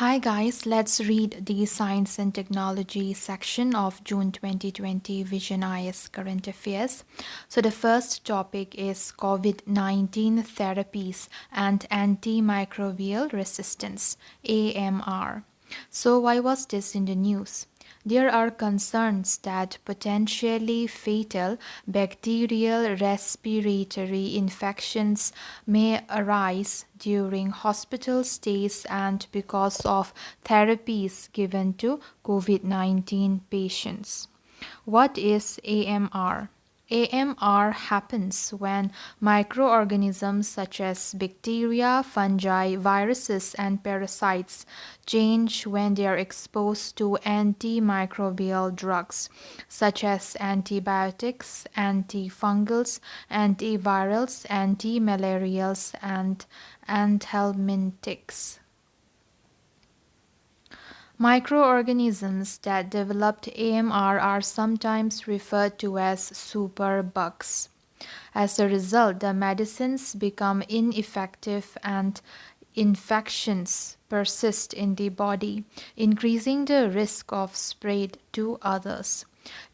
Hi guys, let's read the Science and Technology section of June 2020 Vision IS Current Affairs. So the first topic is COVID-19 therapies and antimicrobial resistance, AMR. So why was this in the news? There are concerns that potentially fatal bacterial respiratory infections may arise during hospital stays and because of therapies given to COVID-19 patients. What is AMR? AMR happens when microorganisms such as bacteria, fungi, viruses, and parasites change when they are exposed to antimicrobial drugs such as antibiotics, antifungals, antivirals, antimalarials, and anthelmintics. Microorganisms that developed AMR are sometimes referred to as superbugs. As a result, the medicines become ineffective and infections persist in the body, increasing the risk of spread to others.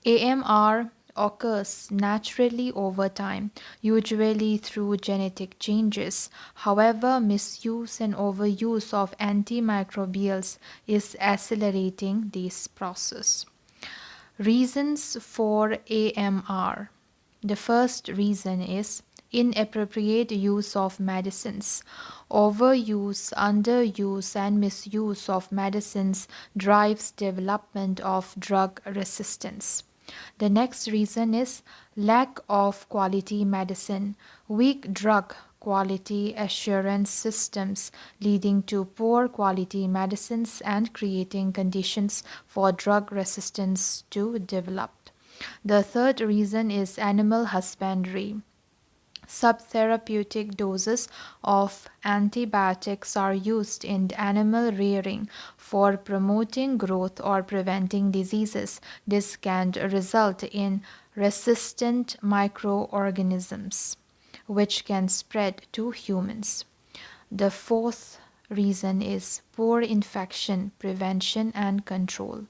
AMR occurs naturally over time, usually through genetic changes. However, misuse and overuse of antimicrobials is accelerating this process. Reasons for AMR. The first reason is inappropriate use of medicines. Overuse, underuse, and misuse of medicines drives development of drug resistance. The next reason is lack of quality medicine, weak drug quality assurance systems leading to poor quality medicines and creating conditions for drug resistance to develop. The third reason is animal husbandry. Subtherapeutic doses of antibiotics are used in animal rearing for promoting growth or preventing diseases. This can result in resistant microorganisms, which can spread to humans. The fourth reason is poor infection prevention and control.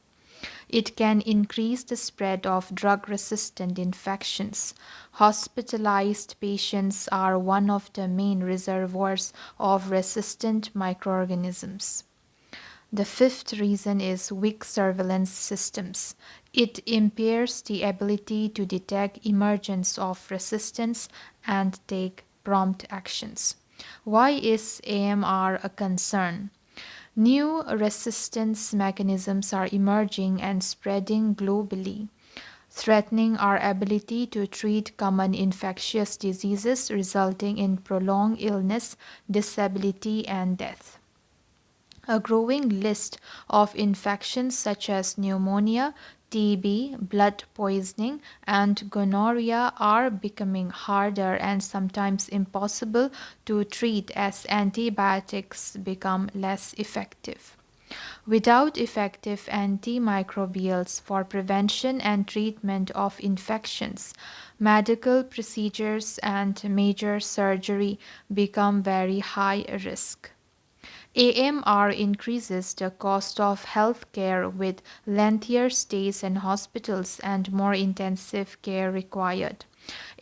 It can increase the spread of drug resistant infections. Hospitalized patients are one of the main reservoirs of resistant microorganisms. The fifth reason is weak surveillance systems. It impairs the ability to detect emergence of resistance and take prompt actions. Why is AMR a concern? New resistance mechanisms are emerging and spreading globally, threatening our ability to treat common infectious diseases, resulting in prolonged illness, disability, and death. A growing list of infections such as pneumonia, TB, blood poisoning, and gonorrhea are becoming harder and sometimes impossible to treat as antibiotics become less effective. Without effective antimicrobials for prevention and treatment of infections, medical procedures and major surgery become very high risk. AMR increases the cost of health care with lengthier stays in hospitals and more intensive care required.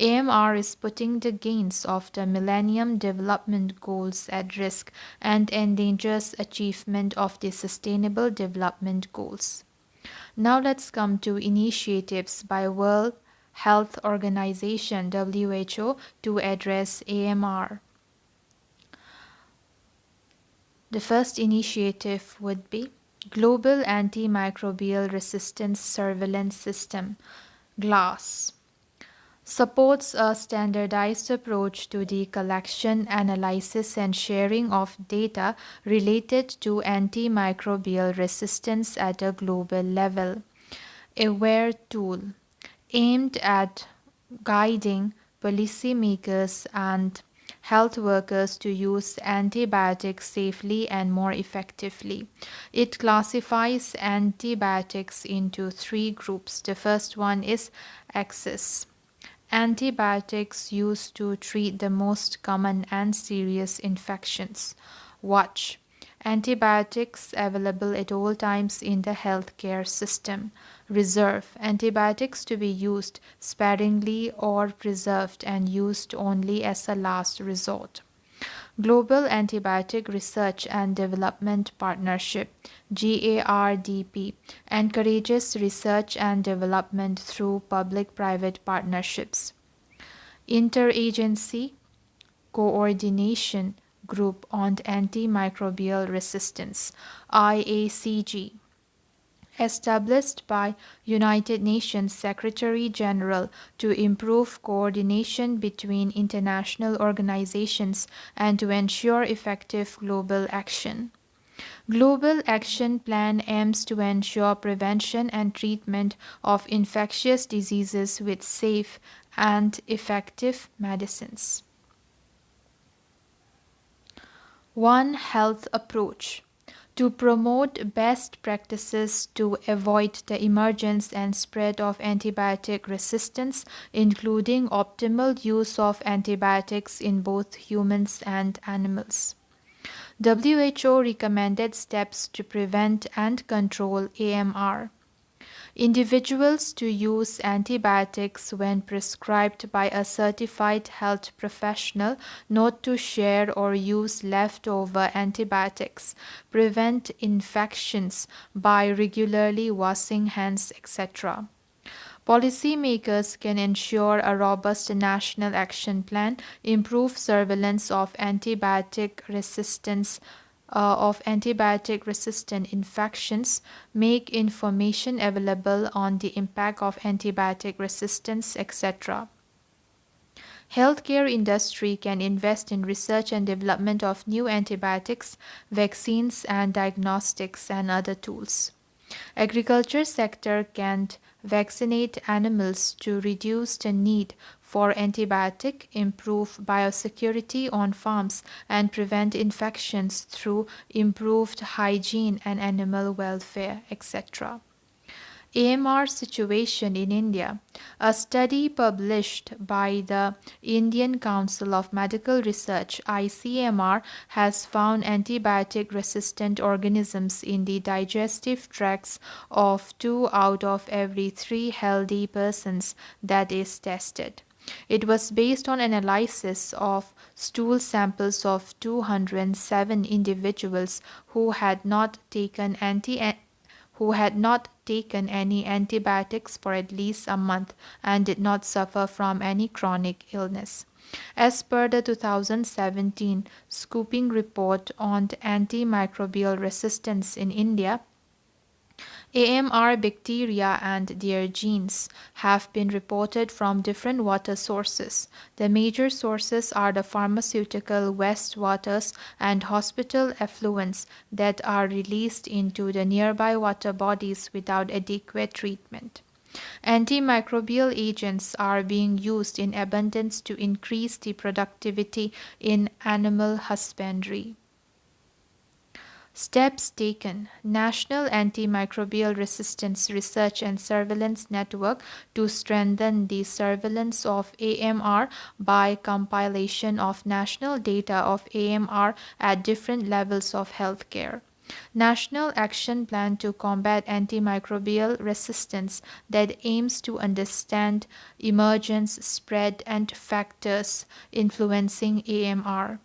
AMR is putting the gains of the Millennium Development Goals at risk and endangers achievement of the Sustainable Development Goals. Now let's come to initiatives by World Health Organization WHO to address AMR. The first initiative would be Global Antimicrobial Resistance Surveillance System, GLASS. Supports a standardized approach to the collection, analysis, and sharing of data related to antimicrobial resistance at a global level. Aware tool aimed at guiding policymakers and health workers to use antibiotics safely and more effectively. It classifies antibiotics into three groups. The first one is access. Antibiotics used to treat the most common and serious infections. Watch. Antibiotics available at all times in the healthcare system. Reserve. Antibiotics to be used sparingly or preserved and used only as a last resort. Global Antibiotic Research and Development Partnership GARDP encourages research and development through public private partnerships. Interagency Coordination Group on Antimicrobial Resistance IACG established by United Nations Secretary General to improve coordination between international organizations and to ensure effective global action. Global Action Plan aims to ensure prevention and treatment of infectious diseases with safe and effective medicines. One Health Approach to promote best practices to avoid the emergence and spread of antibiotic resistance, including optimal use of antibiotics in both humans and animals. WHO recommended steps to prevent and control AMR. Individuals to use antibiotics when prescribed by a certified health professional, not to share or use leftover antibiotics, prevent infections by regularly washing hands, etc. Policymakers can ensure a robust national action plan, improve surveillance of antibiotic resistant infections, make information available on the impact of antibiotic resistance, etc. Healthcare industry can invest in research and development of new antibiotics, vaccines and diagnostics and other tools. Agriculture sector can vaccinate animals to reduce the need for antibiotic, improve biosecurity on farms, and prevent infections through improved hygiene and animal welfare, etc. AMR Situation in India. A study published by the Indian Council of Medical Research ICMR has found antibiotic resistant organisms in the digestive tracts of 2 out of every 3 healthy persons that is tested. It was based on analysis of stool samples of 207 individuals who had not taken any antibiotics for at least a month and did not suffer from any chronic illness. As per the 2017 Scooping Report on Antimicrobial Resistance in India, AMR bacteria and their genes have been reported from different water sources. The major sources are the pharmaceutical wastewaters and hospital effluents that are released into the nearby water bodies without adequate treatment. Antimicrobial agents are being used in abundance to increase the productivity in animal husbandry. Steps taken. National Antimicrobial Resistance Research and Surveillance Network to strengthen the surveillance of AMR by compilation of national data of AMR at different levels of healthcare. National Action Plan to combat antimicrobial resistance that aims to understand emergence, spread, and factors influencing AMR.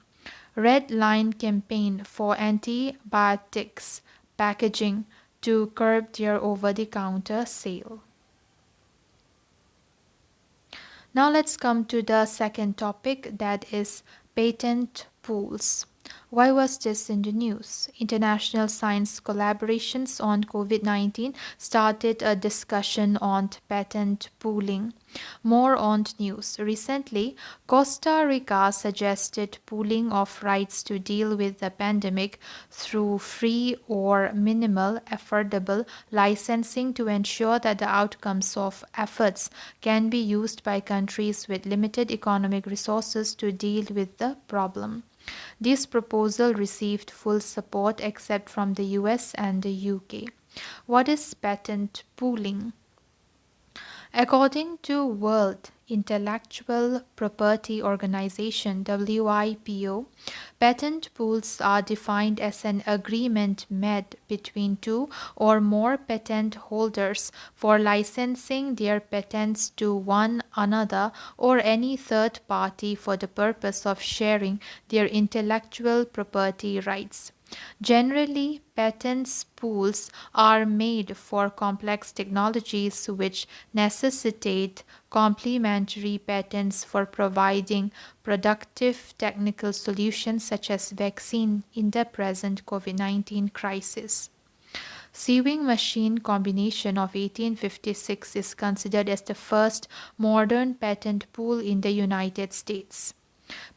Red Line campaign for antibiotics packaging to curb their over-the-counter sale. Now let's come to the second topic, that is patent pools. Why was this in the news? International science collaborations on COVID-19 started a discussion on patent pooling. More on news. Recently, Costa Rica suggested pooling of rights to deal with the pandemic through free or minimal affordable licensing to ensure that the outcomes of efforts can be used by countries with limited economic resources to deal with the problem. This proposal received full support except from the US and the UK. What is patent pooling? According to World Intellectual Property Organization (WIPO), patent pools are defined as an agreement made between two or more patent holders for licensing their patents to one another or any third party for the purpose of sharing their intellectual property rights. Generally, patents pools are made for complex technologies which necessitate complementary patents for providing productive technical solutions such as vaccine in the present COVID-19 crisis. Sewing machine combination of 1856 is considered as the first modern patent pool in the United States.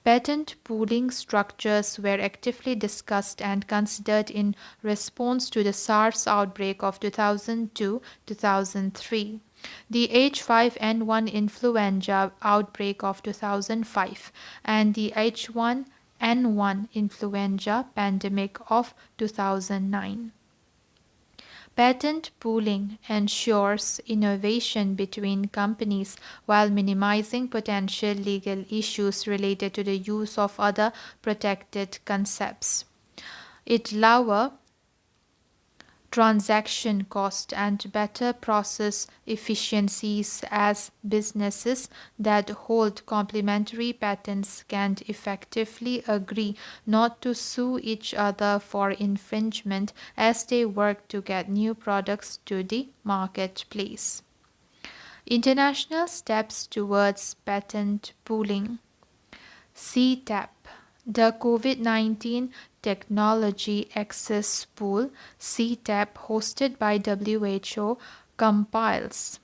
Patent pooling structures were actively discussed and considered in response to the SARS outbreak of 2002-2003, the H5N1 influenza outbreak of 2005, and the H1N1 influenza pandemic of 2009. Patent pooling ensures innovation between companies while minimizing potential legal issues related to the use of other protected concepts. It lowers transaction cost and better process efficiencies as businesses that hold complementary patents can effectively agree not to sue each other for infringement as they work to get new products to the marketplace. International steps towards patent pooling. CTAP, the COVID-19 Technology Access Pool, CTAP, hosted by WHO, compiles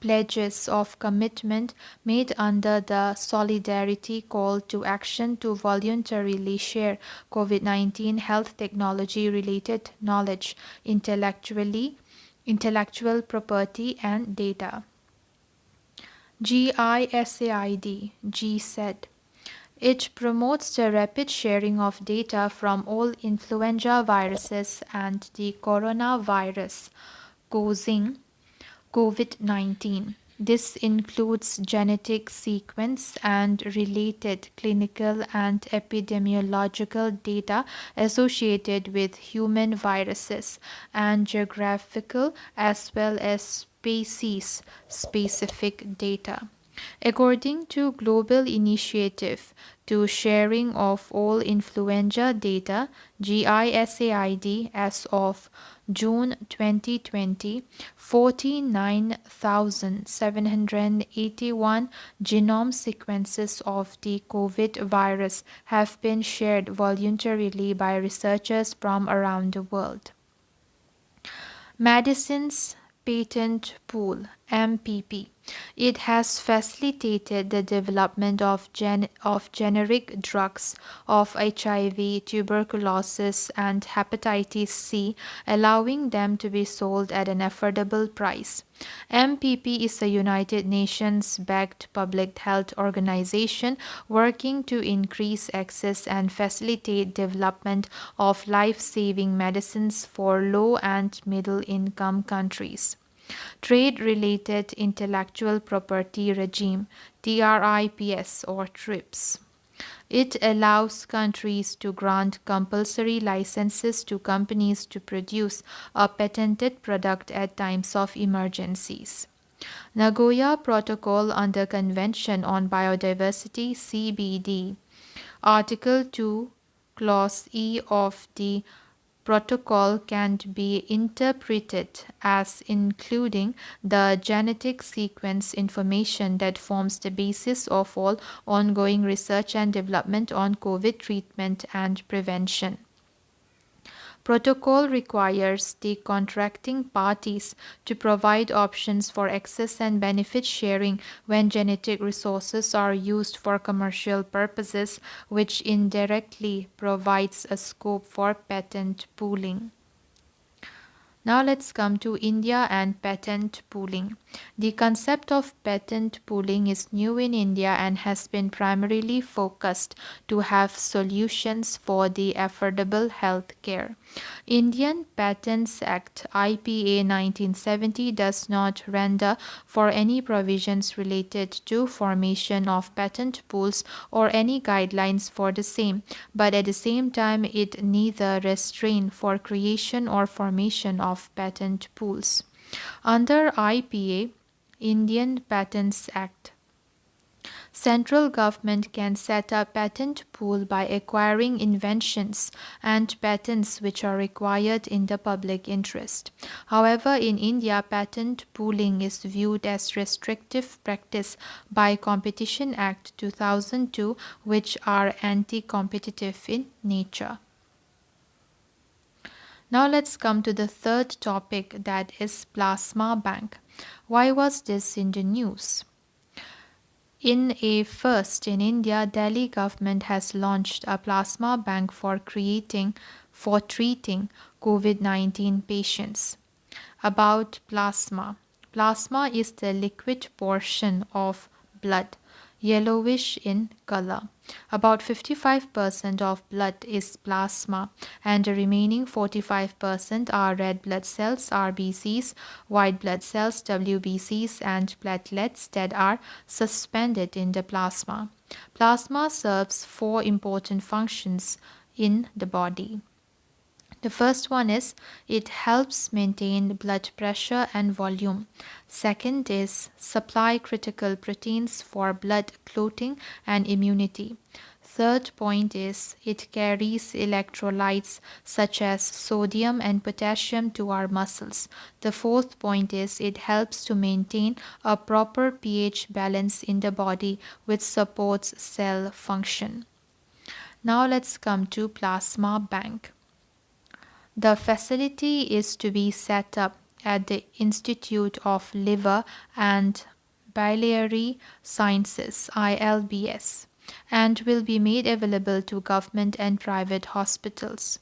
pledges of commitment made under the Solidarity Call to Action to voluntarily share COVID-19 health technology related knowledge, intellectual property and data. GISAID, GSAID. It promotes the rapid sharing of data from all influenza viruses and the coronavirus causing COVID-19. This includes genetic sequence and related clinical and epidemiological data associated with human viruses and geographical as well as species specific data. According to Global Initiative to Sharing of All Influenza Data (GISAID), as of June 2020, 49,781 genome sequences of the COVID virus have been shared voluntarily by researchers from around the world. Medicines Patent Pool (MPP). It has facilitated the development of generic drugs of HIV, tuberculosis, and hepatitis C, allowing them to be sold at an affordable price. MPP is a United Nations-backed public health organization working to increase access and facilitate development of life-saving medicines for low and middle-income countries. Trade-related Intellectual Property Regime (TRIPS) or TRIPS. It allows countries to grant compulsory licenses to companies to produce a patented product at times of emergencies. Nagoya Protocol under Convention on Biodiversity (CBD). Article 2, Clause E of the protocol can be interpreted as including the genetic sequence information that forms the basis of all ongoing research and development on COVID treatment and prevention. Protocol requires the contracting parties to provide options for access and benefit sharing when genetic resources are used for commercial purposes, which indirectly provides a scope for patent pooling. Now let's come to India and patent pooling. The concept of patent pooling is new in India and has been primarily focused to have solutions for the affordable health care. Indian Patents Act IPA 1970 does not render for any provisions related to formation of patent pools or any guidelines for the same, but at the same time it neither restrain for creation or formation of patent pools. Under IPA, Indian Patents Act, central government can set a patent pool by acquiring inventions and patents which are required in the public interest. However, in India, patent pooling is viewed as restrictive practice by Competition Act 2002, which are anti-competitive in nature. Now let's come to the third topic, that is plasma bank. Why was this in the news? In a first in India, Delhi government has launched a plasma bank for treating COVID-19 patients. About plasma. Plasma is the liquid portion of blood, yellowish in color. About 55% of blood is plasma, and the remaining 45% are red blood cells, RBCs, white blood cells, WBCs, and platelets that are suspended in the plasma. Plasma serves four important functions in the body. The first one is it helps maintain blood pressure and volume. Second is supply critical proteins for blood clotting and immunity. Third point is it carries electrolytes such as sodium and potassium to our muscles. The fourth point is it helps to maintain a proper pH balance in the body, which supports cell function. Now let's come to plasma bank. The facility is to be set up at the Institute of Liver and Biliary Sciences (ILBS) and will be made available to government and private hospitals.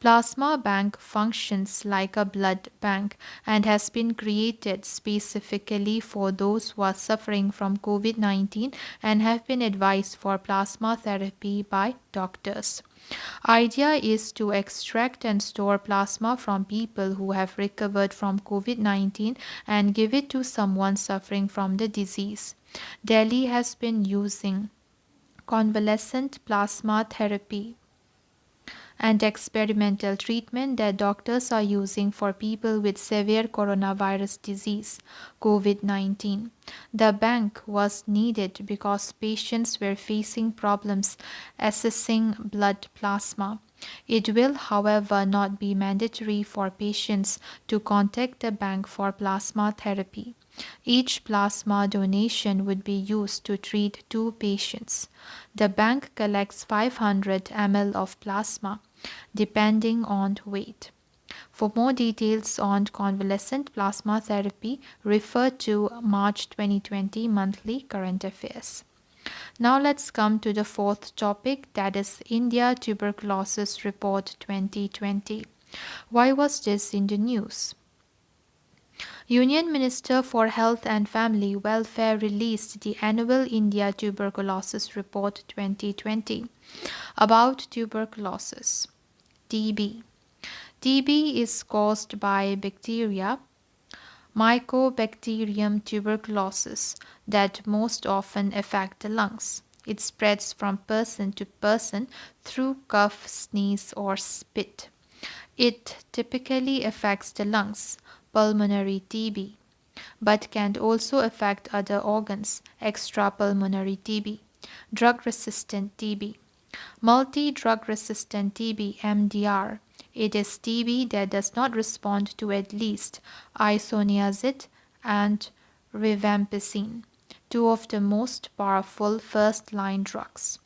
Plasma bank functions like a blood bank and has been created specifically for those who are suffering from COVID-19 and have been advised for plasma therapy by doctors. Idea is to extract and store plasma from people who have recovered from COVID-19 and give it to someone suffering from the disease. Delhi has been using convalescent plasma therapy and experimental treatment that doctors are using for people with severe coronavirus disease, COVID-19. The bank was needed because patients were facing problems accessing blood plasma. It will, however, not be mandatory for patients to contact the bank for plasma therapy. Each plasma donation would be used to treat two patients. The bank collects 500 ml of plasma, depending on weight. For more details on convalescent plasma therapy, refer to March 2020 monthly current affairs. Now let's come to the fourth topic, that is India Tuberculosis Report 2020. Why was this in the news? Union Minister for Health and Family Welfare released the annual India Tuberculosis Report 2020 about tuberculosis. TB. TB is caused by bacteria, Mycobacterium tuberculosis, that most often affect the lungs. It spreads from person to person through cough, sneeze, or spit. It typically affects the lungs, pulmonary TB, but can also affect other organs, extrapulmonary TB, drug-resistant TB, multi-drug resistant TB (MDR). It is TB that does not respond to at least isoniazid and rifampicin, two of the most powerful first-line drugs.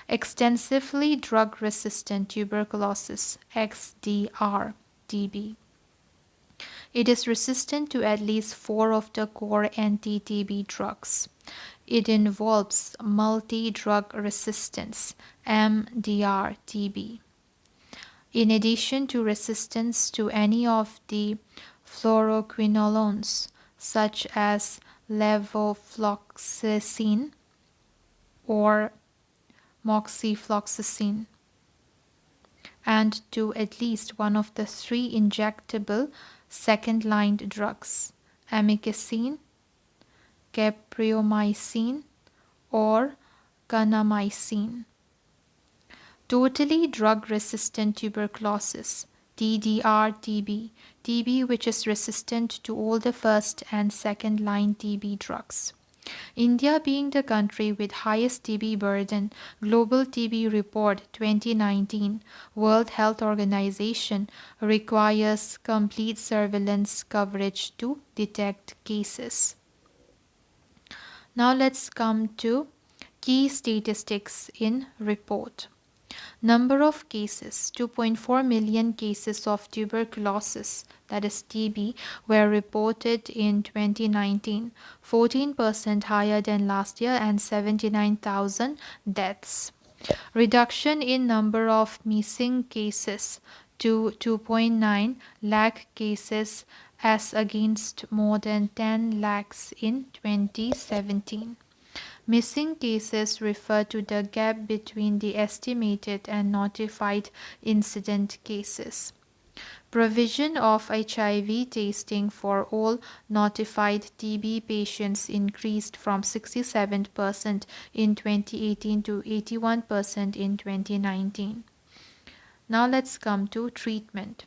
Extensively drug-resistant tuberculosis (XDR) TB. It is resistant to at least four of the core anti-TB drugs. It involves multi-drug resistance (MDR-TB). in addition to resistance to any of the fluoroquinolones such as levofloxacin or moxifloxacin, and to at least one of the three injectable second-line drugs, amikacin, capreomycin, or kanamycin. Totally drug-resistant tuberculosis, TDR-TB, TB which is resistant to all the first and second-line TB drugs. India being the country with highest TB burden, Global TB Report 2019, World Health Organization requires complete surveillance coverage to detect cases. Now let's come to key statistics in report. Number of cases, 2.4 million cases of tuberculosis, that is TB, were reported in 2019, 14% higher than last year, and 79,000 deaths. Reduction in number of missing cases to 2.9 lakh cases as against more than 10 lakhs in 2017. Missing cases refer to the gap between the estimated and notified incident cases. Provision of HIV testing for all notified TB patients increased from 67% in 2018 to 81% in 2019. Now let's come to treatment.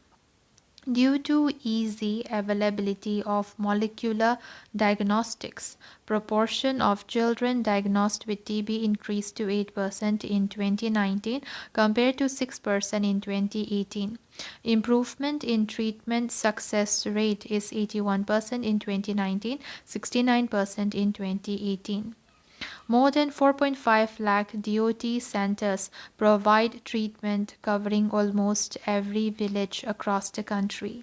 Due to easy availability of molecular diagnostics, proportion of children diagnosed with TB increased to 8% in 2019 compared to 6% in 2018. Improvement in treatment success rate is 81% in 2019, 69% in 2018. More than 4.5 lakh DOT centers provide treatment covering almost every village across the country.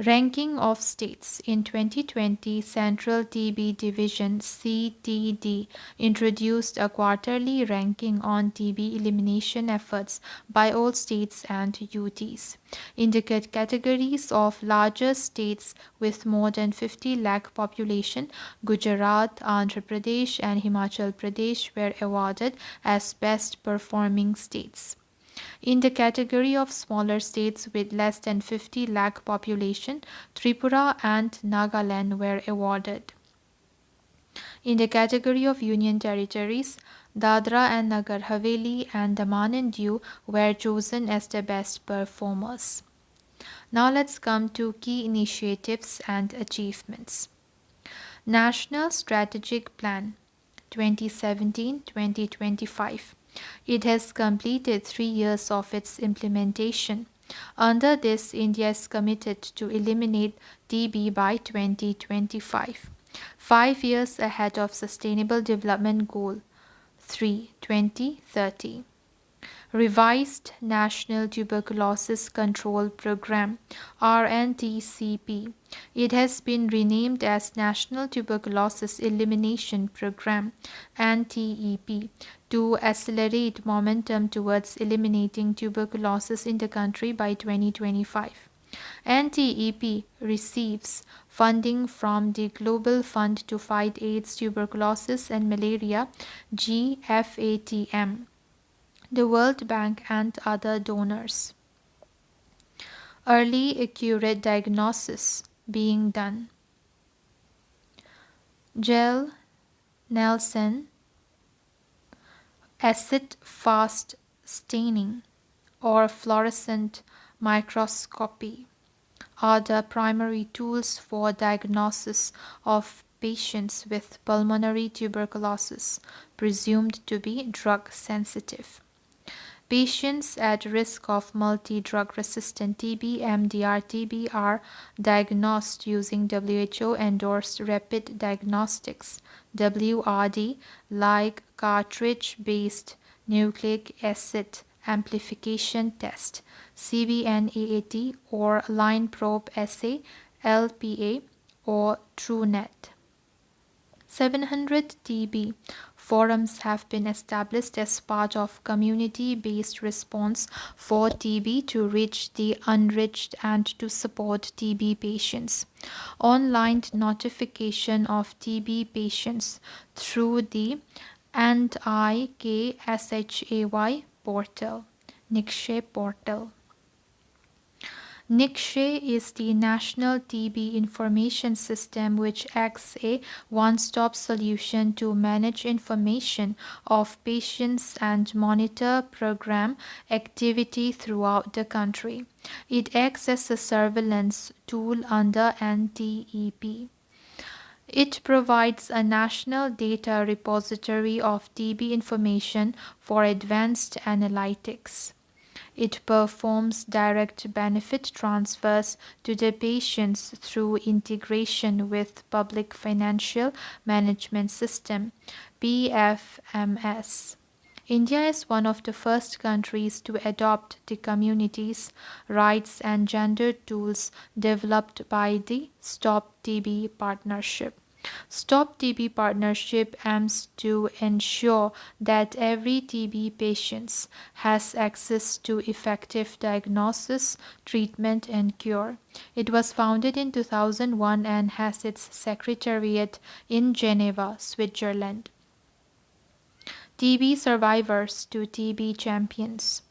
Ranking of states. In 2020, Central TB Division (CTD) introduced a quarterly ranking on TB elimination efforts by all states and UTs. In the categories of larger states with more than 50 lakh population, Gujarat, Andhra Pradesh, and Himachal Pradesh were awarded as best performing states. In the category of smaller states with less than 50 lakh population, Tripura and Nagaland were awarded. In the category of union territories, Dadra and Nagar Haveli and Daman and Diu were chosen as the best performers. Now let's come to key initiatives and achievements. National Strategic Plan 2017-2025. It has completed 3 years of its implementation. Under this, India is committed to eliminate TB by 2025, 5 years ahead of Sustainable Development Goal 3 2030. Revised National Tuberculosis Control Program (RNTCP). It has been renamed as National Tuberculosis Elimination Program (NTEP) to accelerate momentum towards eliminating tuberculosis in the country by 2025. NTEP receives funding from the Global Fund to Fight AIDS, Tuberculosis and Malaria (GFATM), the World Bank and other donors. Early accurate diagnosis being done. Gel Nelson acid fast staining or fluorescent microscopy are the primary tools for diagnosis of patients with pulmonary tuberculosis presumed to be drug sensitive. Patients at risk of multi-drug resistant TB, MDR-TB are diagnosed using WHO-endorsed rapid diagnostics (WRD) like cartridge-based nucleic acid amplification test (CBNAAT) or line probe assay (LPA) or TrueNet. 700 TB Forums have been established as part of community-based response for TB to reach the unreached and to support TB patients. Online notification of TB patients through the NIKSHAY portal. Nikshay portal. Nikshay is the National TB Information System which acts a one-stop solution to manage information of patients and monitor program activity throughout the country. It acts as a surveillance tool under NTEP. It provides a national data repository of TB information for advanced analytics. It performs direct benefit transfers to the patients through integration with Public Financial Management System (PFMS). India is one of the first countries to adopt the communities' rights and gender tools developed by the Stop TB Partnership. Stop TB Partnership aims to ensure that every TB patient has access to effective diagnosis, treatment, and cure. It was founded in 2001 and has its secretariat in Geneva, Switzerland. TB survivors to TB champions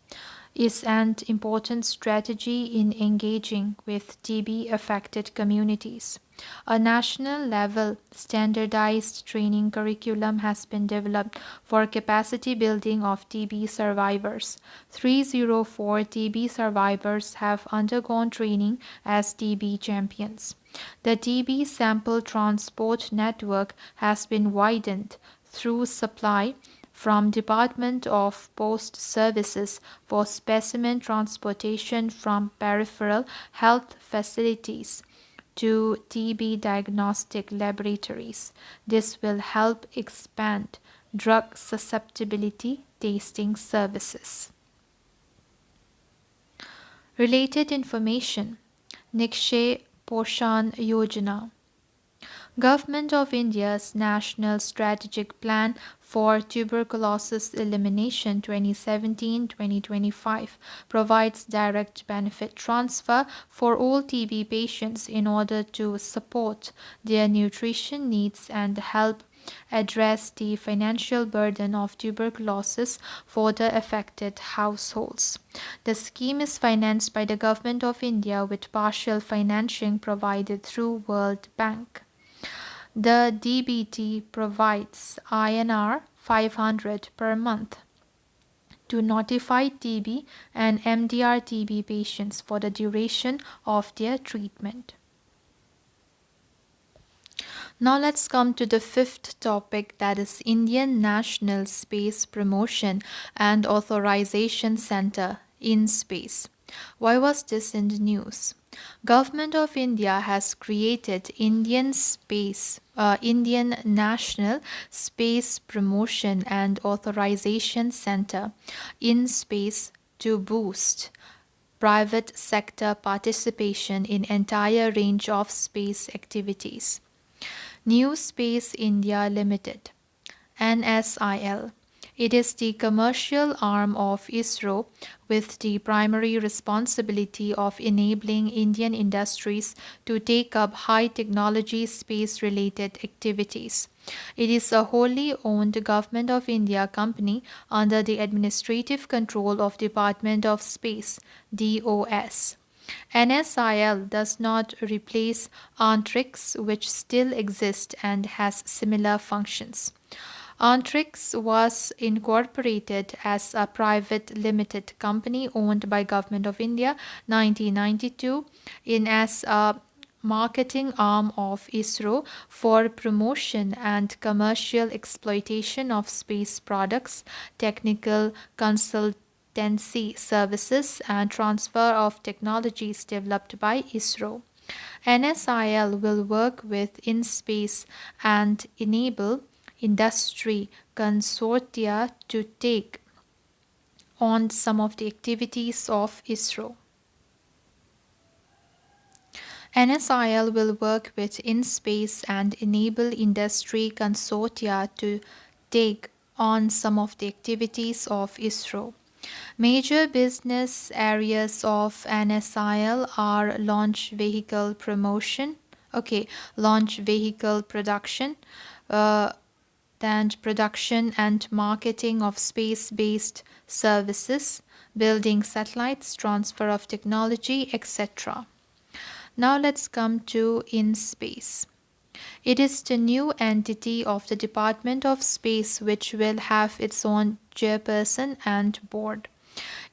is an important strategy in engaging with TB affected communities. A national level standardized training curriculum has been developed for capacity building of TB survivors. 304 TB survivors have undergone training as TB champions. The TB sample transport network has been widened through supply from Department of Post Services for specimen transportation from peripheral health facilities to TB diagnostic laboratories. This will help expand drug susceptibility testing services. Related information: Nikshay Poshan Yojana. Government of India's National Strategic Plan for Tuberculosis Elimination 2017-2025 provides direct benefit transfer for all TB patients in order to support their nutrition needs and help address the financial burden of tuberculosis for the affected households. The scheme is financed by the Government of India with partial financing provided through World Bank. The DBT provides INR 500 per month to notified TB and MDR TB patients for the duration of their treatment. Now let's come to the fifth topic, that is Indian National Space Promotion and Authorization Center in Space. Why was this in the news? Government of India has created Indian National Space Promotion and Authorization Center in Space to boost private sector participation in entire range of space activities. New Space India Limited (NSIL). It is the commercial arm of ISRO with the primary responsibility of enabling Indian industries to take up high technology space related activities. It is a wholly owned Government of India company under the administrative control of Department of Space (DOS). NSIL does not replace Antrix, which still exists and has similar functions. Antrix was incorporated as a private limited company owned by Government of India 1992 in as a marketing arm of ISRO for promotion and commercial exploitation of space products, technical consultancy services, and transfer of technologies developed by ISRO. NSIL will work with InSpace and enable industry consortia to take on some of the activities of ISRO. NSIL will work with InSpace and enable industry consortia to take on some of the activities of ISRO. Major business areas of NSIL are launch vehicle promotion, okay, launch vehicle production, uh, and production and marketing of space-based services, building satellites, transfer of technology, etc. Now let's come to in space. It is the new entity of the Department of Space which will have its own chairperson and board.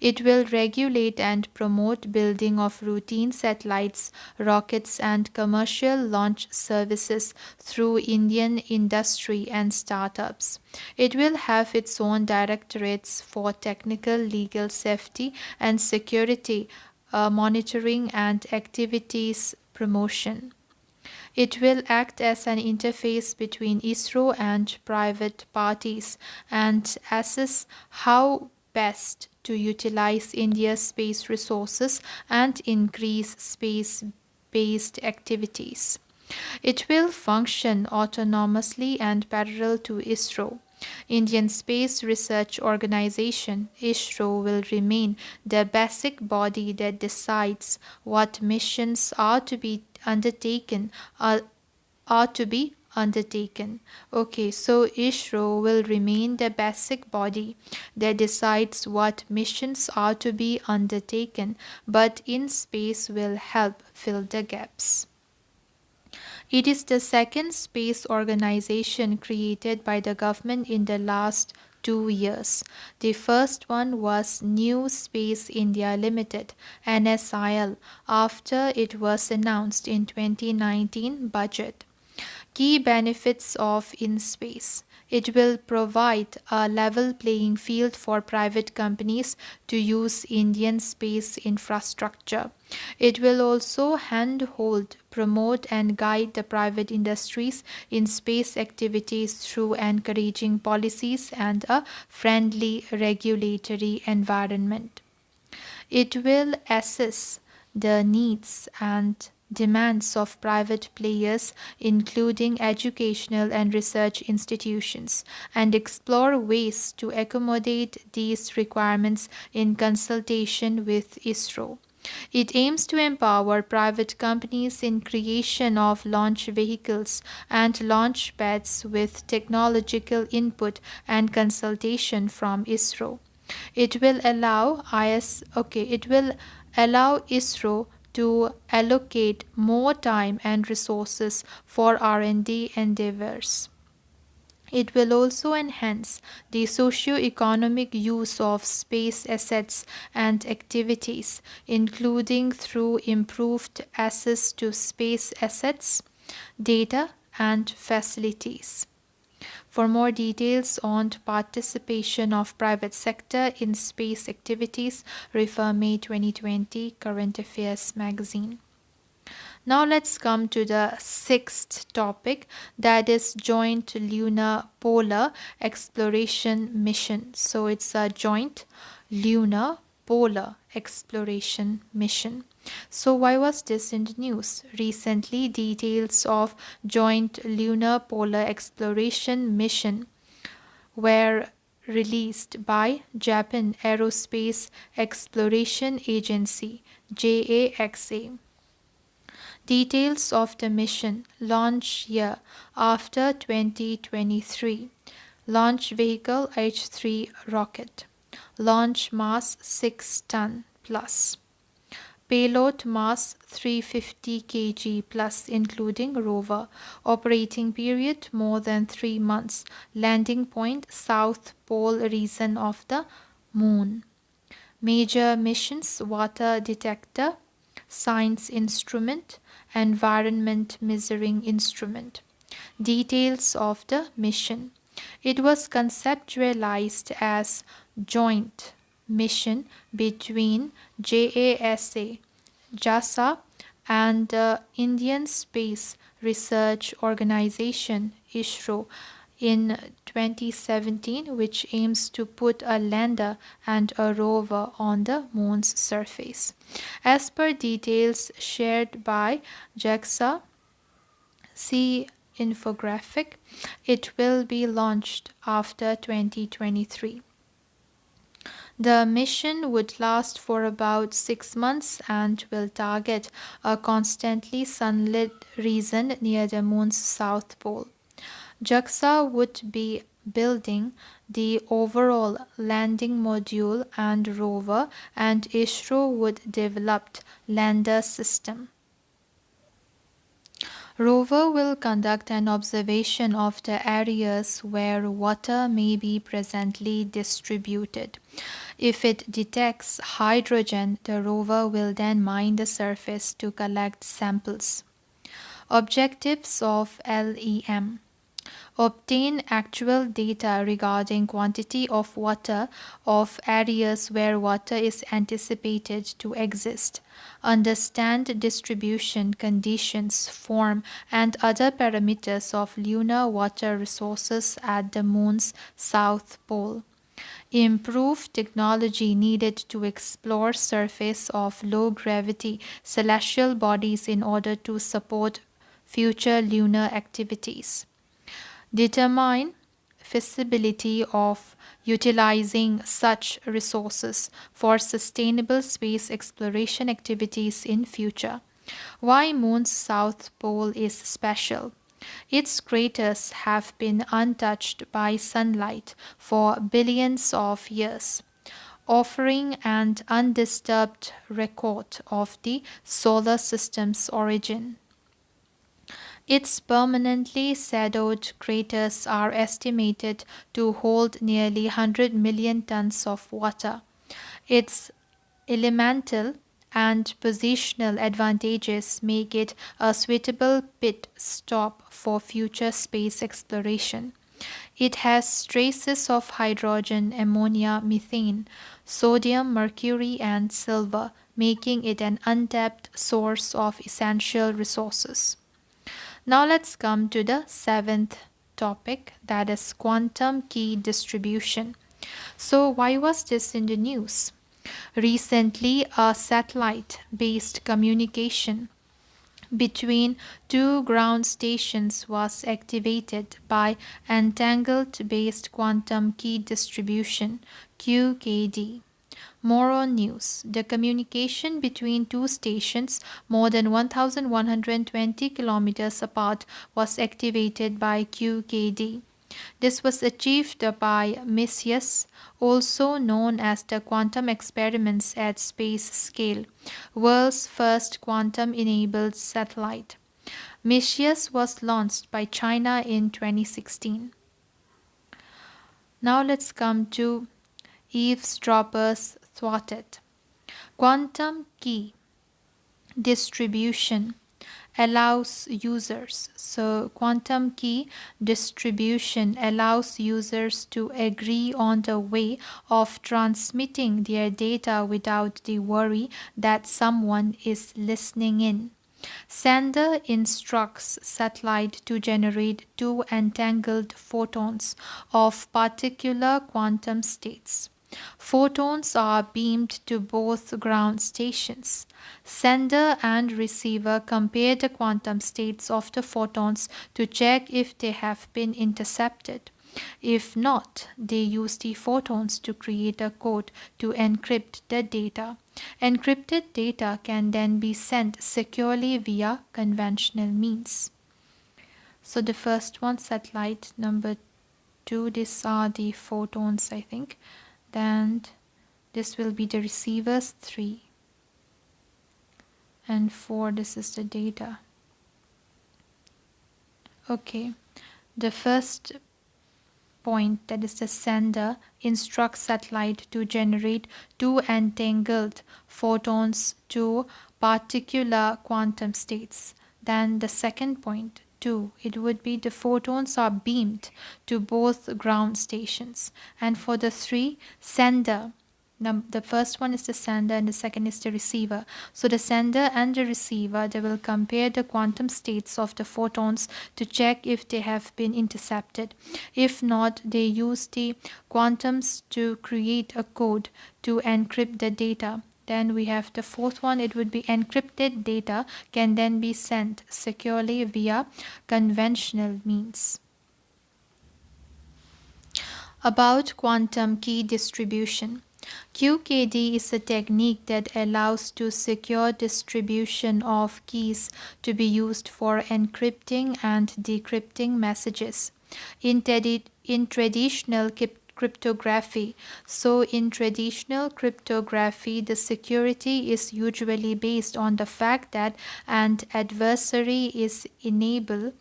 It will regulate and promote building of routine satellites, rockets and commercial launch services through Indian industry and startups. It will have its own directorates for technical, legal, safety and security monitoring and activities promotion. It will act as an interface between ISRO and private parties and assess how best to utilize India's space resources and increase space based activities. It will function autonomously and parallel to ISRO. Indian Space Research Organization ISRO will remain the basic body that decides what missions are to be undertaken are to be undertaken. Okay, so ISRO will remain the basic body that decides what missions are to be undertaken, but in space will help fill the gaps. It is the second space organization created by the government in the last 2 years. The first one was New Space India Limited (NSIL) after it was announced in 2019 budget. Key benefits of InSpace. It will provide a level playing field for private companies to use Indian space infrastructure. It will also handhold, promote, and guide the private industries in space activities through encouraging policies and a friendly regulatory environment. It will assess the needs and demands of private players, including educational and research institutions, and explore ways to accommodate these requirements in consultation with ISRO. It aims to empower private companies in creation of launch vehicles and launch pads with technological input and consultation from ISRO. It will allow it will allow ISRO to allocate more time and resources for R&D endeavors. It will also enhance the socio-economic use of space assets and activities, including through improved access to space assets, data, and facilities. For more details on participation of private sector in space activities, refer May 2020 Current Affairs magazine. Now let's come to the sixth topic, that is Joint Lunar Polar Exploration Mission. So it's a joint lunar polar exploration mission. So why was this in the news? Recently, details of Joint Lunar Polar Exploration Mission were released by Japan Aerospace Exploration Agency JAXA. Details of the mission: launch year after 2023, launch vehicle H3 rocket, launch mass 6 ton plus, payload mass 350 kg plus including rover, operating period more than 3 months, landing point South Pole region of the moon. Major missions: water detector, science instrument, environment measuring instrument. Details of the mission: it was conceptualized as joint mission between JASA, JASA and the Indian Space Research Organization ISRO in 2017, which aims to put a lander and a rover on the moon's surface. As per details shared by JAXA, infographic. It will be launched after 2023. The mission would last for about 6 months and will target a constantly sunlit region near the moon's south pole. JAXA would be building the overall landing module and rover, and ISRO would develop lander system. Rover will conduct an observation of the areas where water may be presently distributed. If it detects hydrogen, the rover will then mine the surface to collect samples. Objectives of LEM: obtain actual data regarding quantity of water of areas where water is anticipated to exist. Understand distribution, conditions, form, and other parameters of lunar water resources at the moon's south pole. Improve technology needed to explore surface of low-gravity celestial bodies in order to support future lunar activities. Determine feasibility of utilizing such resources for sustainable space exploration activities in future. Why Moon's south pole is special. Its craters have been untouched by sunlight for billions of years, offering an undisturbed record of the solar system's origin. Its permanently shadowed craters are estimated to hold nearly 100 million tons of water. Its elemental and positional advantages make it a suitable pit stop for future space exploration. It has traces of hydrogen, ammonia, methane, sodium, mercury, and silver, making it an untapped source of essential resources. Now let's come to the seventh topic, that is quantum key distribution. So, why was this in the news? Recently, a satellite based communication between two ground stations was activated by entangled based quantum key distribution QKD. More on news. The communication between two stations more than 1,120 kilometers apart was activated by QKD. This was achieved by MISIUS, also known as the Quantum Experiments at Space Scale, world's first quantum-enabled satellite. MISIUS was launched by China in 2016. Now let's come to eavesdroppers thwarted. Quantum key distribution allows users. So, quantum key distribution allows users to agree on the way of transmitting their data without the worry that someone is listening in. Sender instructs satellite to generate two entangled photons of particular quantum states. Photons are beamed to both ground stations. Sender and receiver compare the quantum states of the photons to check if they have been intercepted. If not, they use the photons to create a code to encrypt the data. Encrypted data can then be sent securely via conventional means. So the first one, satellite number 2, these are the photons, I think. Then this will be the receivers 3. And 4, this is the data. Okay, the first point, that is the sender, instructs satellite to generate two entangled photons to particular quantum states. Then the second point, 2, it would be the photons are beamed to both ground stations. And for the 3, sender, the first one is the sender and the second is the receiver. So the sender and the receiver, they will compare the quantum states of the photons to check if they have been intercepted. If not, they use the quantums to create a code to encrypt the data. Then we have the fourth one, it would be encrypted data can then be sent securely via conventional means. About quantum key distribution. QKD is a technique that allows to secure distribution of keys to be used for encrypting and decrypting messages. In traditional cryptography. So, in traditional cryptography, the security is usually based on the fact that an adversary is unable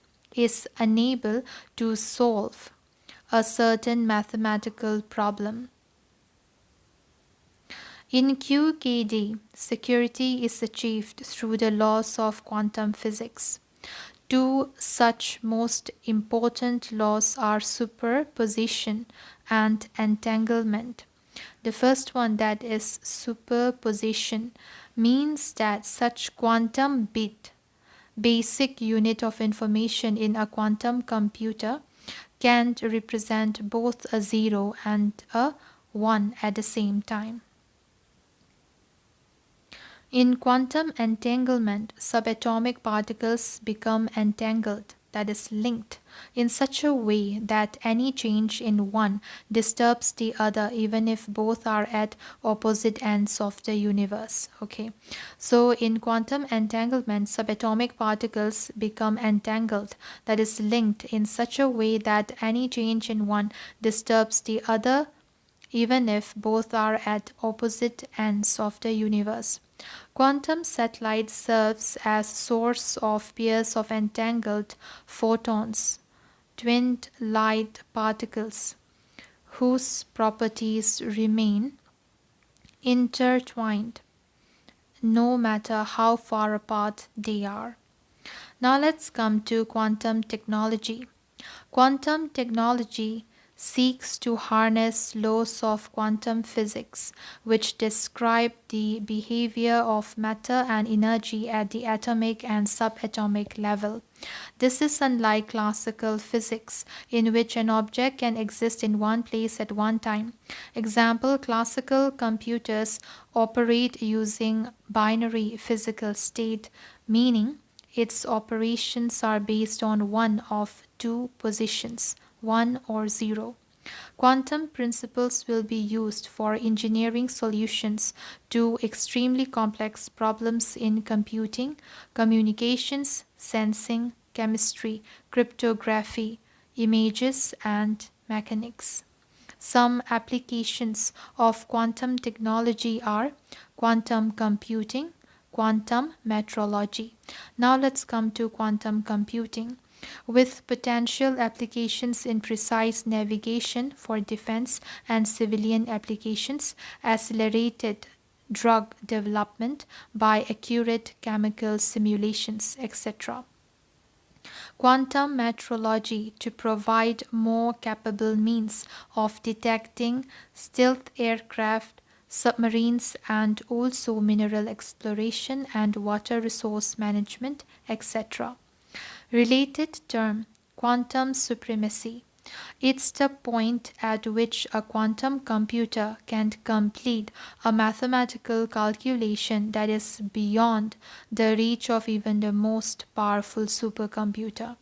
to solve a certain mathematical problem. In QKD, security is achieved through the laws of quantum physics. Two such most important laws are superposition and entanglement. The first one, that is superposition, means that such quantum bit, basic unit of information in a quantum computer, can represent both a 0 and a 1 at the same time. In quantum entanglement, subatomic particles become entangled, that is linked, in such a way that any change in one disturbs the other even if both are at opposite ends of the universe. Okay. So in quantum entanglement, subatomic particles become entangled, that is linked, in such a way that any change in one disturbs the other even if both are at opposite ends of the universe. Quantum satellite serves as source of pairs of entangled photons, twinned light particles, whose properties remain intertwined no matter how far apart they are. Now let's come to quantum technology. Quantum technology seeks to harness laws of quantum physics, which describe the behavior of matter and energy at the atomic and subatomic level. This is unlike classical physics, in which an object can exist in one place at one time. Example, classical computers operate using binary physical state, meaning its operations are based on one of two positions, 1 or 0. Quantum principles will be used for engineering solutions to extremely complex problems in computing, communications, sensing, chemistry, cryptography, images, and mechanics. Some applications of quantum technology are quantum computing, quantum metrology. Now let's come to quantum computing. With potential applications in precise navigation for defense and civilian applications, accelerated drug development by accurate chemical simulations, etc. Quantum metrology to provide more capable means of detecting stealth aircraft, submarines, and also mineral exploration and water resource management, etc. Related term, quantum supremacy. It's the point at which a quantum computer can complete a mathematical calculation that is beyond the reach of even the most powerful supercomputer.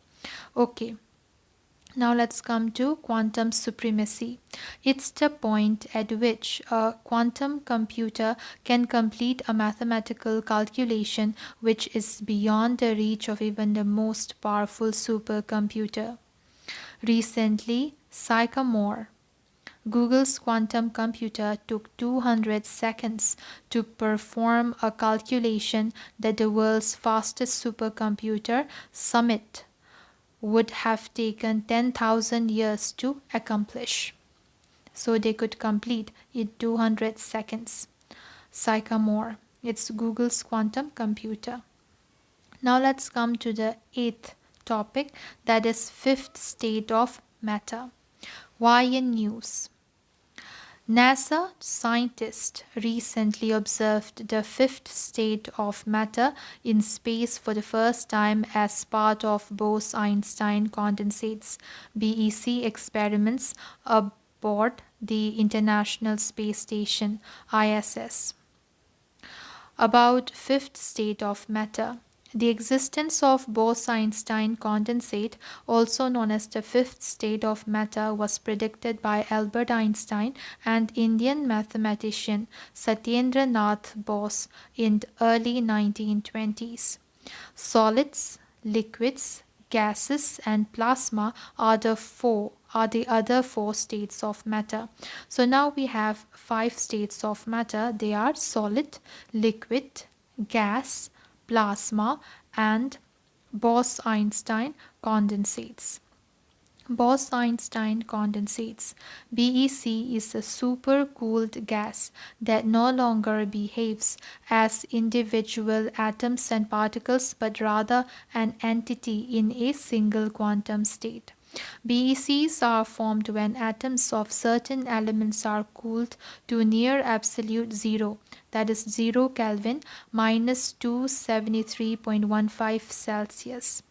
Okay, now let's come to quantum supremacy. It's the point at which a quantum computer can complete a mathematical calculation which is beyond the reach of even the most powerful supercomputer. Recently, Sycamore, Google's quantum computer, took 200 seconds to perform a calculation that the world's fastest supercomputer, Summit, would have taken 10,000 years to accomplish. So they could complete in 200 seconds. Sycamore, it's Google's quantum computer. Now let's come to the eighth topic, that is fifth state of matter. Why in news? NASA scientists recently observed the fifth state of matter in space for the first time as part of Bose-Einstein Condensers (BEC) experiments aboard the International Space Station (ISS). About fifth state of matter. The existence of Bose-Einstein condensate, also known as the fifth state of matter, was predicted by Albert Einstein and Indian mathematician Satyendra Nath Bose in the early 1920s. Solids, liquids, gases, and plasma are the other four states of matter. So now we have five states of matter. They are solid, liquid, gas, plasma, and Bose-Einstein condensates. Bose-Einstein condensates. BEC is a supercooled gas that no longer behaves as individual atoms and particles but rather an entity in a single quantum state. BECs are formed when atoms of certain elements are cooled to near absolute zero, that is 0 Kelvin minus 273.15 Celsius.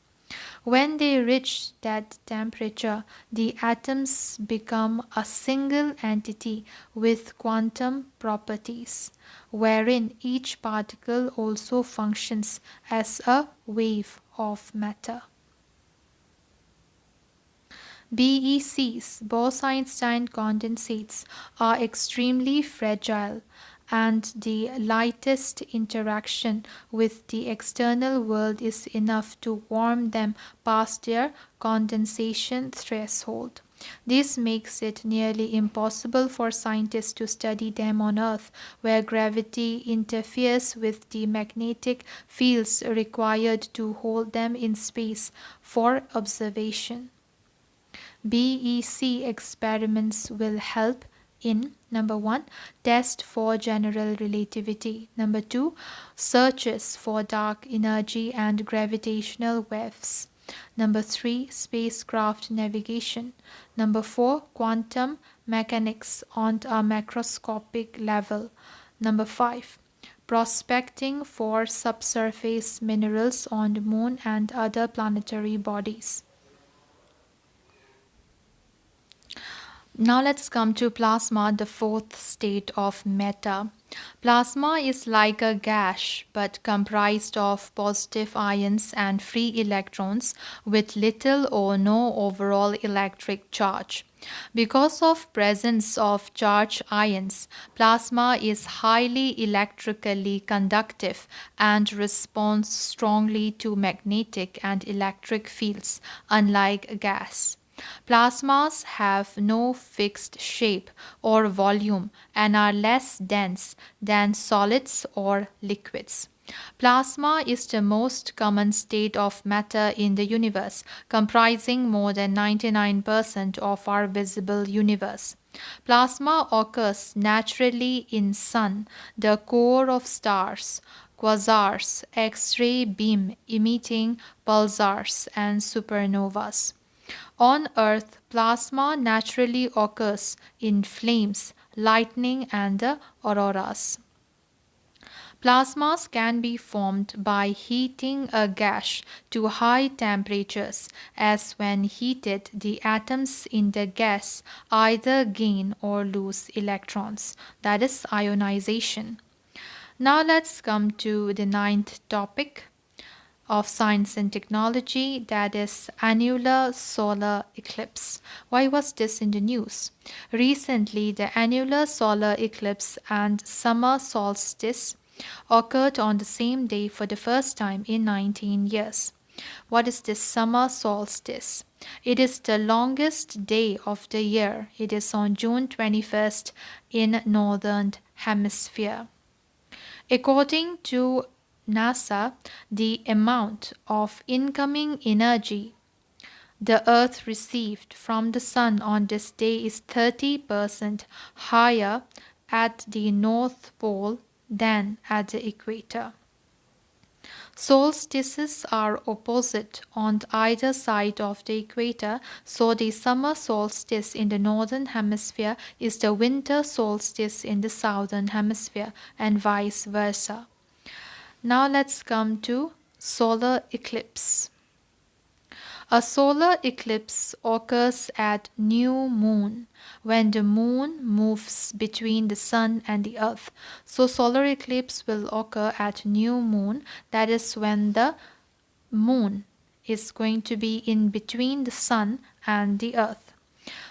When they reach that temperature, the atoms become a single entity with quantum properties, wherein each particle also functions as a wave of matter. BECs, Bose-Einstein condensates, are extremely fragile, and the lightest interaction with the external world is enough to warm them past their condensation threshold. This makes it nearly impossible for scientists to study them on Earth, where gravity interferes with the magnetic fields required to hold them in space for observation. BEC experiments will help in number 1 test for general relativity, number 2 searches for dark energy and gravitational waves, number 3 spacecraft navigation, number 4 quantum mechanics on a macroscopic level, number 5 prospecting for subsurface minerals on the moon and other planetary bodies. Now let's come to plasma, the fourth state of matter. Plasma is like a gas but comprised of positive ions and free electrons with little or no overall electric charge. Because of presence of charged ions, plasma is highly electrically conductive and responds strongly to magnetic and electric fields, unlike gas. Plasmas have no fixed shape or volume and are less dense than solids or liquids. Plasma is the most common state of matter in the universe, comprising more than 99% of our visible universe. Plasma occurs naturally in sun, the core of stars, quasars, X-ray beam emitting pulsars, and supernovas. On Earth, plasma naturally occurs in flames, lightning, and the auroras. Plasmas can be formed by heating a gas to high temperatures, as when heated, the atoms in the gas either gain or lose electrons, that is ionization. Now let's come to the ninth topic of science and technology, that is annular solar eclipse. Why was this in the news? Recently, the annular solar eclipse and summer solstice occurred on the same day for the first time in 19 years. What is this summer solstice? It is the longest day of the year. It is on June 21st in northern hemisphere. According to NASA, the amount of incoming energy the Earth received from the Sun on this day is 30% higher at the North Pole than at the equator. Solstices are opposite on either side of the equator, so the summer solstice in the northern hemisphere is the winter solstice in the southern hemisphere, and vice versa. Now let's come to solar eclipse. A solar eclipse occurs at new moon when the moon moves between the sun and the earth. So solar eclipse will occur at new moon, that is when the moon is going to be in between the sun and the earth.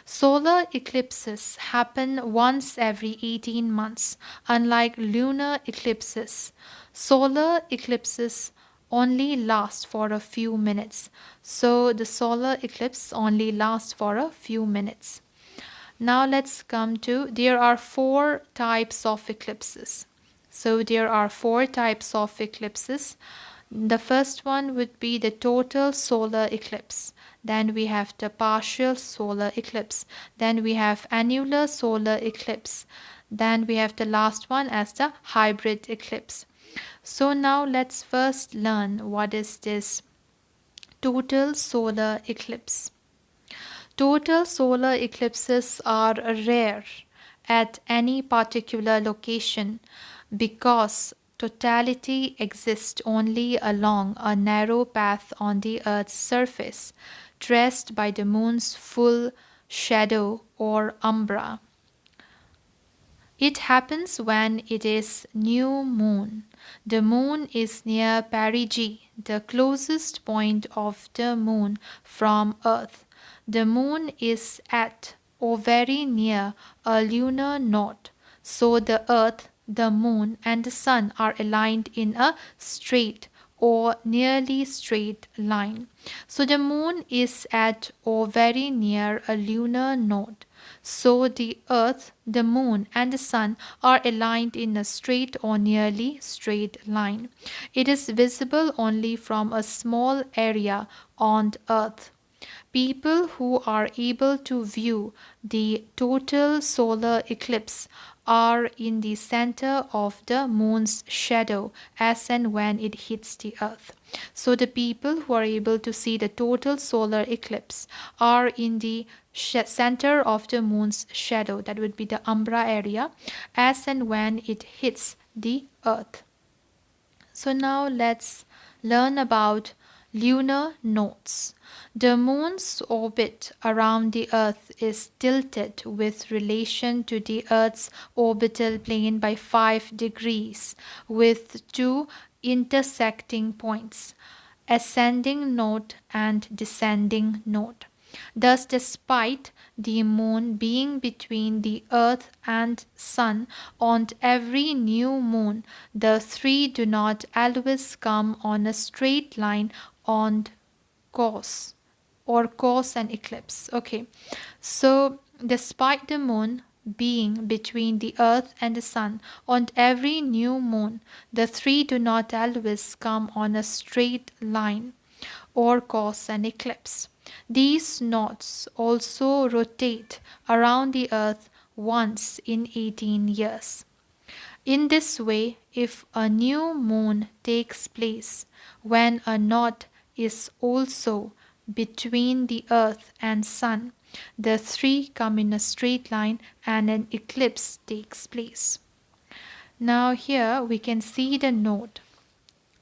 Solar eclipses happen once every 18 months. Unlike lunar eclipses, solar eclipses only last for a few minutes. So the solar eclipse only lasts for a few minutes. Now let's come to, there are four types of eclipses. So there are four types of eclipses. The first one would be the total solar eclipse. Then we have the partial solar eclipse. Then we have annular solar eclipse. Then we have the last one as the hybrid eclipse. So now let's first learn what is this total solar eclipse. Total solar eclipses are rare at any particular location because totality exists only along a narrow path on the Earth's surface, traced by the moon's full shadow or umbra. It happens when it is new moon. The moon is near perigee, the closest point of the moon from Earth. The moon is at or very near a lunar node, so the Earth, the moon, and the sun are aligned in a straight or nearly straight line. So the moon is at or very near a lunar node. So the earth, the moon, and the sun are aligned in a straight or nearly straight line. It is visible only from a small area on earth. People who are able to view the total solar eclipse are in the center of the moon's shadow as and when it hits the earth. So the people who are able to see the total solar eclipse are in the center of the moon's shadow, that would be the umbra area, as and when it hits the earth. So now let's learn about lunar nodes. The moon's orbit around the earth is tilted with relation to the earth's orbital plane by 5 degrees with two intersecting points, ascending node and descending node. Thus, despite the moon being between the earth and sun on every new moon, the three do not always come on a straight line on course or cause an eclipse. Okay, so despite the moon being between the earth and the sun on every new moon, the three do not always come on a straight line or cause an eclipse. These nodes also rotate around the earth once in 18 years. In this way, if a new moon takes place when a node is also between the earth and sun, the three come in a straight line and an eclipse takes place. Now here we can see the node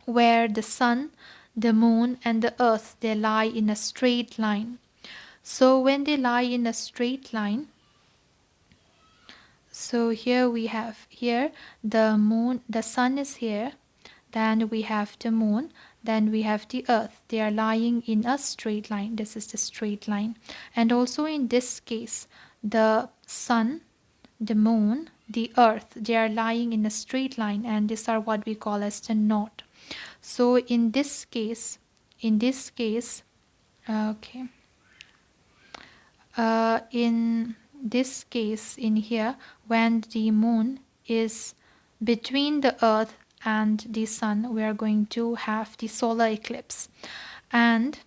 where the sun, the moon, and the earth, they lie in a straight line. So when they lie in a straight line, so here we have here the moon, the sun is here, then we have the moon, then we have the earth. They are lying in a straight line. This is the straight line. And also in this case, the sun, the moon, the earth, they are lying in a straight line, and these are what we call as the node. So in this case, okay, in this case in here, when the moon is between the earth and the sun, we are going to have the solar eclipse. And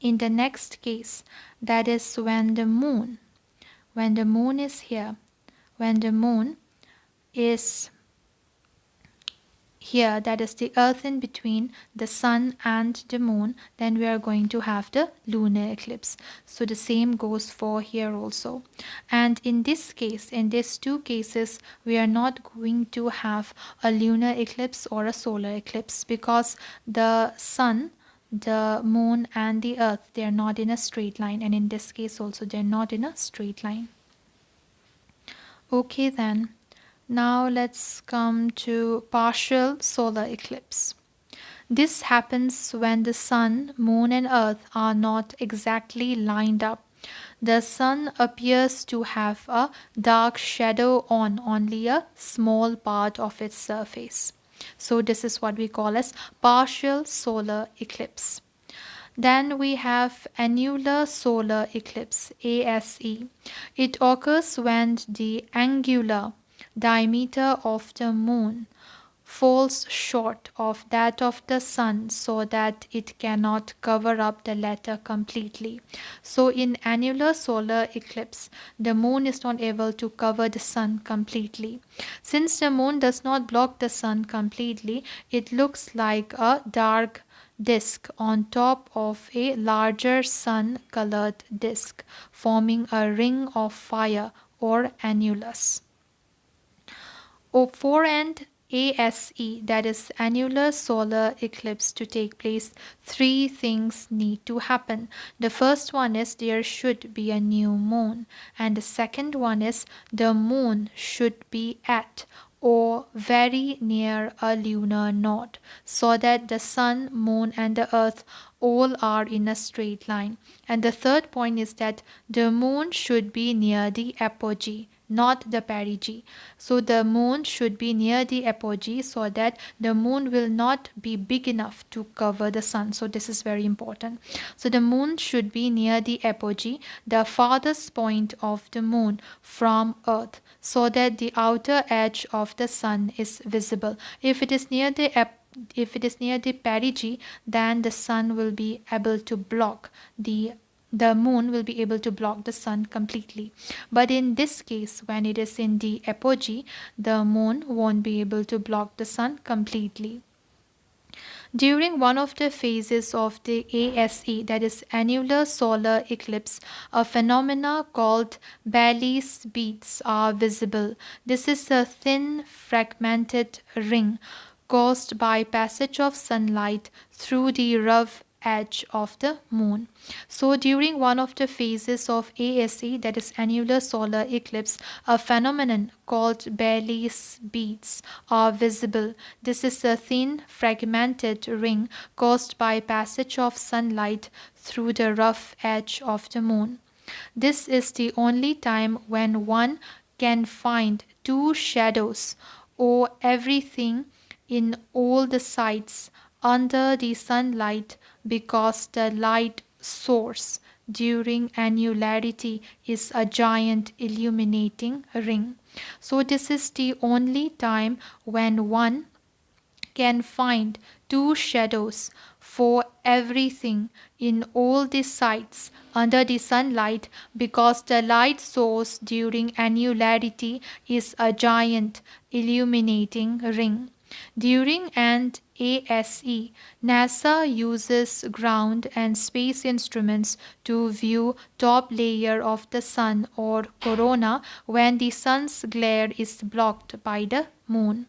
in the next case, that is when the moon is here, when the moon is here, that is the earth in between the sun and the moon, then we are going to have the lunar eclipse. So the same goes for here also. And in this case, in these two cases, we are not going to have a lunar eclipse or a solar eclipse because the sun, the moon and the earth, they are not in a straight line, and in this case also they are not in a straight line. Okay then, now let's come to partial solar eclipse. This happens when the sun, moon, and earth are not exactly lined up. The sun appears to have a dark shadow on only a small part of its surface. So, this is what we call as partial solar eclipse. Then we have annular solar eclipse, ASE. It occurs when the angular diameter of the moon falls short of that of the sun so that it cannot cover up the latter completely. So, in annular solar eclipse, the moon is not able to cover the sun completely. Since the moon does not block the sun completely, it looks like a dark disk on top of a larger sun colored disk, forming a ring of fire or annulus. For an ASE, that is annular solar eclipse, to take place, three things need to happen. The first one is there should be a new moon, and the second one is the moon should be at or very near a lunar node, so that the sun, moon, and the earth all are in a straight line. And the third point is that the moon should be near the apogee, not the perigee. So the moon should be near the apogee so that the moon will not be big enough to cover the sun. So this is very important. So the moon should be near the apogee, the farthest point of the moon from earth, so that the outer edge of the sun is visible. If it is near the perigee, then the sun will be able to block the moon will be able to block the sun completely. But in this case, when it is in the apogee, the moon won't be able to block the sun completely. During one of the phases of the ASE, that is annular solar eclipse, a phenomena called Baily's beads are visible. This is a thin fragmented ring caused by passage of sunlight through the rough edge of the moon. So during one of the phases of ASE, that is annular solar eclipse, a phenomenon called Baily's beads are visible. This is a thin fragmented ring caused by passage of sunlight through the rough edge of the moon. This is the only time when one can find two shadows or everything in all the sides under the sunlight, because the light source during annularity is a giant illuminating ring. So this is the only time when one can find two shadows for everything in all the sites under the sunlight, because the light source during annularity is a giant illuminating ring. During an ASE, NASA uses ground and space instruments to view top layer of the sun or corona when the sun's glare is blocked by the moon.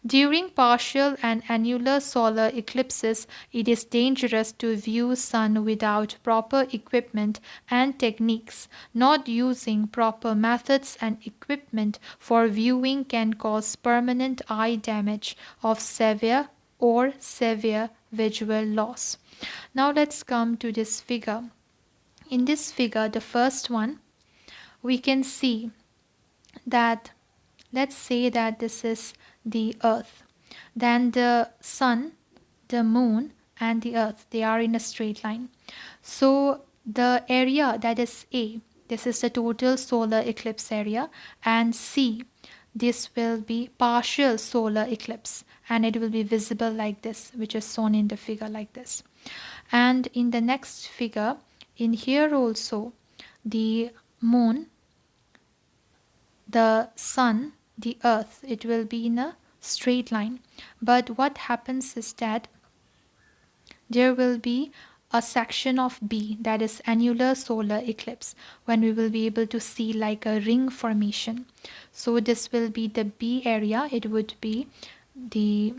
During partial and annular solar eclipses, it is dangerous to view sun without proper equipment and techniques. Not using proper methods and equipment for viewing can cause permanent eye damage of severe visual loss. Now let's come to this figure. In this figure, the first one, we can see that, let's say that this is the earth. Then the sun, the moon, and the earth, they are in a straight line. So the area that is A, this is the total solar eclipse area, and C, this will be partial solar eclipse, and it will be visible like this, which is shown in the figure like this. And in the next figure, in here also, the moon, the sun, the earth, it will be in a straight line. But what happens is that there will be a section of B, that is annular solar eclipse, when we will be able to see like a ring formation. So this will be the B area. It would be the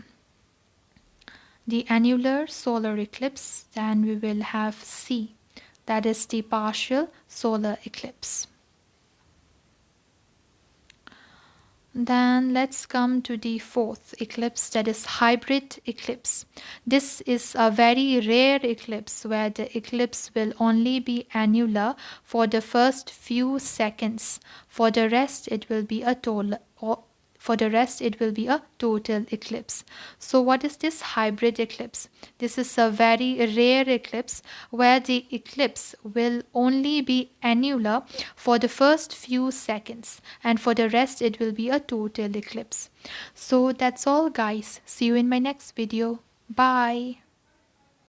the annular solar eclipse. Then we will have C, that is the partial solar eclipse. Then let's come to the fourth eclipse, that is hybrid eclipse. This is a very rare eclipse where the eclipse will only be annular for the first few seconds. For the rest it will be a total eclipse. So what is this hybrid eclipse? This is a very rare eclipse where the eclipse will only be annular for the first few seconds, and for the rest it will be a total eclipse. So that's all guys. See you in my next video. Bye.